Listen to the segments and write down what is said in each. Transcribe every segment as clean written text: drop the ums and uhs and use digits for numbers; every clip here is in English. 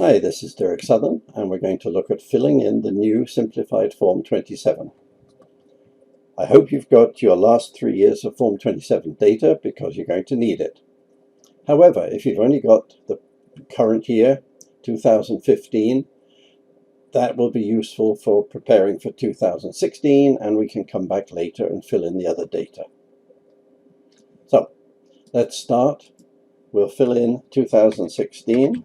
Hi, this is Derek Southern, and we're going to look at filling in the new simplified Form 27. I hope you've got your last 3 years of Form 27 data because you're going to need it. However, if you've only got the current year, 2015, that will be useful for preparing for 2016, and we can come back later and fill in the other data. So, let's start. We'll fill in 2016.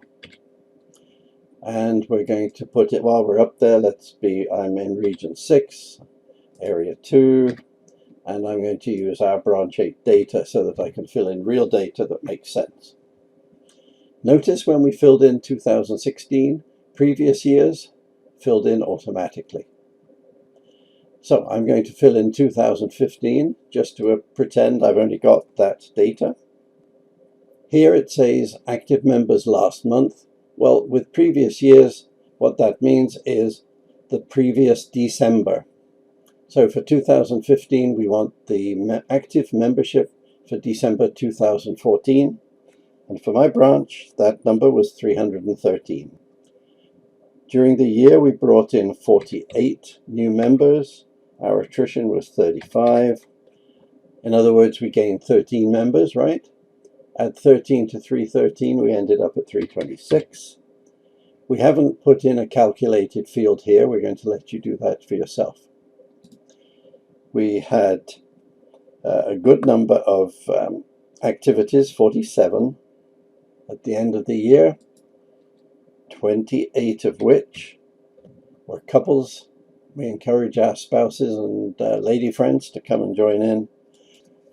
And we're going to put it, while we're up there, I'm in region 6, area 2, and I'm going to use our branch 8 data so that I can fill in real data that makes sense. Notice when we filled in 2016, previous years filled in automatically. So I'm going to fill in 2015 just to pretend I've only got that data. Here it says active members last month. Well, with previous years, what that means is the previous December. So for 2015, we want the active membership for December 2014. And for my branch, that number was 313. During the year, we brought in 48 new members. Our attrition was 35. In other words, we gained 13 members, right? Add 13 to 313, we ended up at 326. We haven't put in a calculated field here. We're going to let you do that for yourself. We had a good number of activities, 47 at the end of the year, 28 of which were couples. We encourage our spouses and lady friends to come and join in.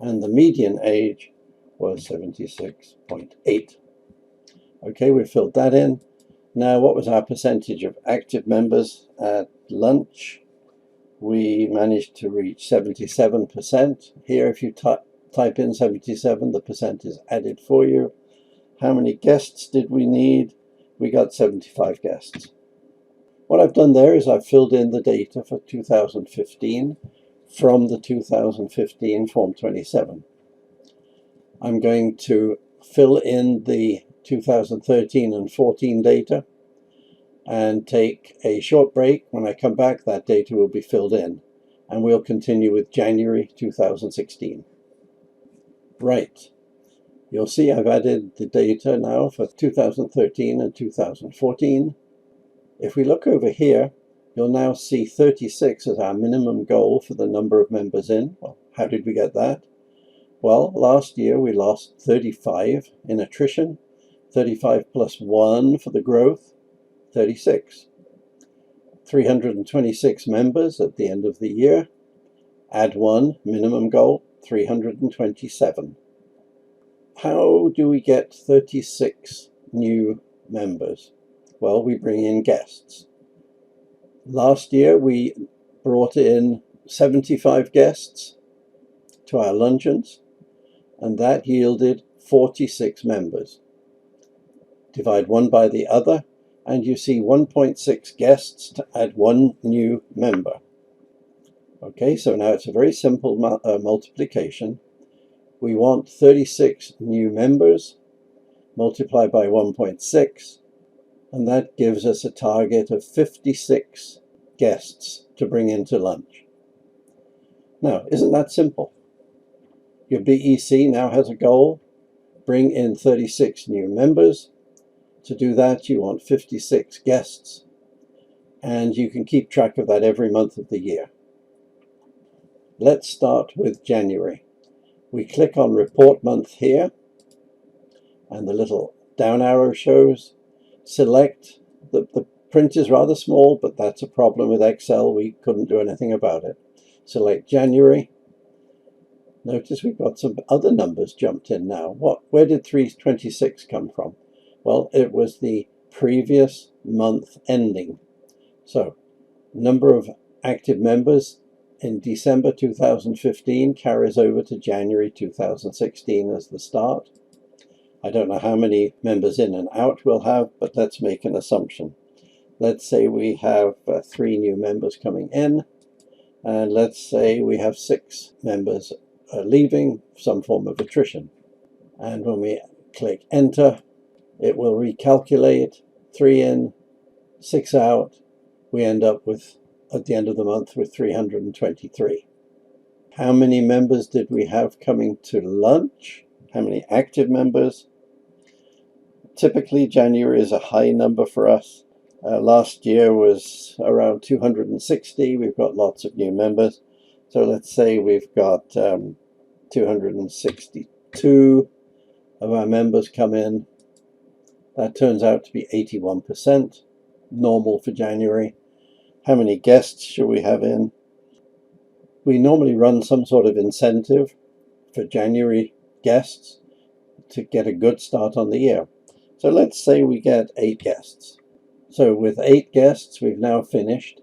And the median age was 76.8. Okay, we filled that in. Now, what was our percentage of active members at lunch? We managed to reach 77%. Here, if you type in 77, the percent is added for you. How many guests did we need? We got 75 guests. What I've done there is I've filled in the data for 2015 from the 2015 Form 27. I'm going to fill in the 2013 and 14 data and take a short break. When I come back, that data will be filled in, and we'll continue with January 2016. Right, you'll see I've added the data now for 2013 and 2014. If we look over here, you'll now see 36 as our minimum goal for the number of members in. Well, how did we get that? Well, last year we lost 35 in attrition, 35 plus 1 for the growth, 36. 326 members at the end of the year. Add 1, minimum goal, 327. How do we get 36 new members? Well, we bring in guests. Last year we brought in 75 guests to our luncheons, and that yielded 46 members. Divide one by the other, and you see 1.6 guests to add 1 new member. Okay, so now it's a very simple multiplication. We want 36 new members, multiplied by 1.6, and that gives us a target of 56 guests to bring into lunch. Now, isn't that simple? Your BEC now has a goal, bring in 36 new members. To do that, you want 56 guests, and you can keep track of that every month of the year. Let's start with January. We click on Report Month here, and the little down arrow shows. Select, the print is rather small, but that's a problem with Excel. We couldn't do anything about it. Select January. Notice we've got some other numbers jumped in now. Where did 326 come from? Well, it was the previous month ending. So, number of active members in December 2015 carries over to January 2016 as the start. I don't know how many members in and out we'll have, but let's make an assumption. Let's say we have 3 new members coming in, and let's say we have 6 members leaving, some form of attrition. And when we click enter, it will recalculate 3 in, 6 out, we end up with, at the end of the month, with 323. How many members did we have coming to lunch? How many active members? Typically, January is a high number for us. Last year was around 260. We've got lots of new members. So let's say we've got 262 of our members come in. That turns out to be 81%, normal for January. How many guests should we have in? We normally run some sort of incentive for January guests to get a good start on the year. So let's say we get 8 guests. So with 8 guests, we've now finished.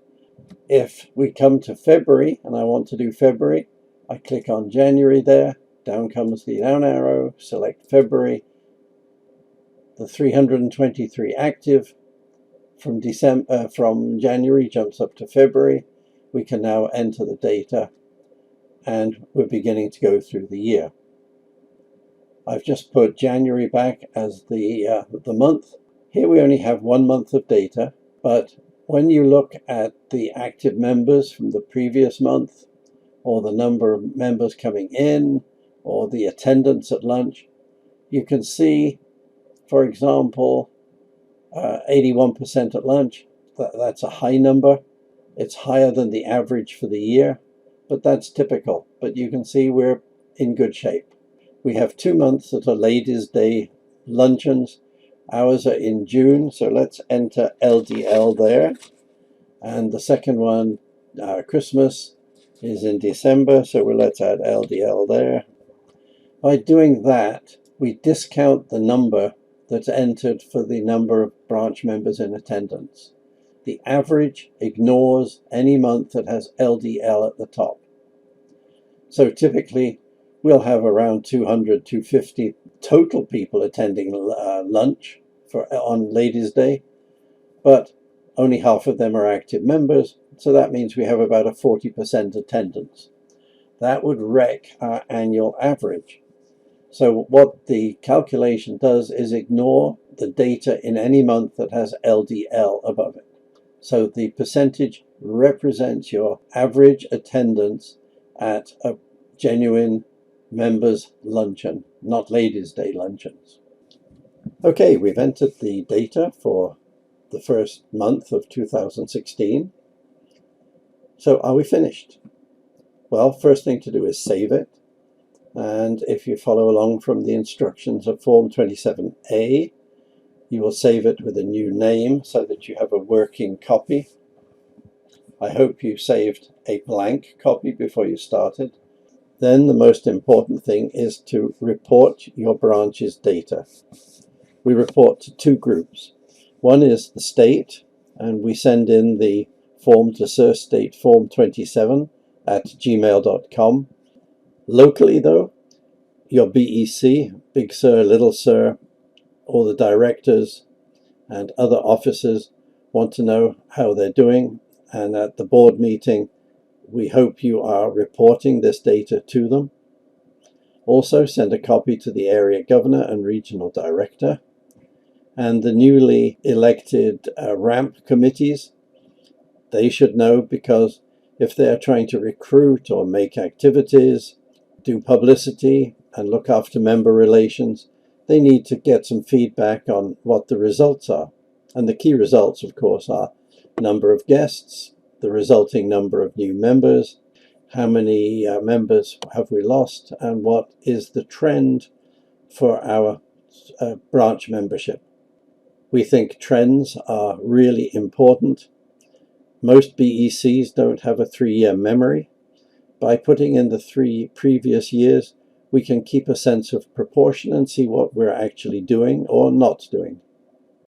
If we come to February and I want to do February, I click on January there, down comes the down arrow, select February. The 323 active from January jumps up to February. We can now enter the data and we're beginning to go through the year. I've just put January back as the month. Here we only have 1 month of data, but when you look at the active members from the previous month, or the number of members coming in, or the attendance at lunch, you can see, for example, 81% at lunch. That's a high number. It's higher than the average for the year, but that's typical. But you can see we're in good shape. We have 2 months that are Ladies' Day luncheons. Ours are in June, so let's enter LDL there. And the second one, Christmas, is in December, so let's add LDL there. By doing that, we discount the number that's entered for the number of branch members in attendance. The average ignores any month that has LDL at the top. So typically, we'll have around 200, 250 total people attending lunch on Ladies' Day, but only half of them are active members, so that means we have about a 40% attendance. That would wreck our annual average. So what the calculation does is ignore the data in any month that has LDL above it. So the percentage represents your average attendance at a genuine members luncheon, not Ladies' Day luncheons. Okay, we've entered the data for the first month of 2016. So are we finished? Well, first thing to do is save it. And if you follow along from the instructions of Form 27A, you will save it with a new name so that you have a working copy. I hope you saved a blank copy before you started. Then the most important thing is to report your branch's data. We report to 2 groups. One is the state, and we send in the form to Sir State Form 27 at gmail.com. Locally though, your BEC, Big Sir, Little Sir, all the directors and other officers want to know how they're doing, and at the board meeting we hope you are reporting this data to them. Also send a copy to the area governor and regional director, and the newly elected RAMP committees. They should know, because if they're trying to recruit or make activities, do publicity and look after member relations, they need to get some feedback on what the results are. And the key results, of course, are number of guests, the resulting number of new members, how many members have we lost, and what is the trend for our branch membership. We think trends are really important. Most BECs don't have a 3-year memory. By putting in the 3 previous years, we can keep a sense of proportion and see what we're actually doing or not doing.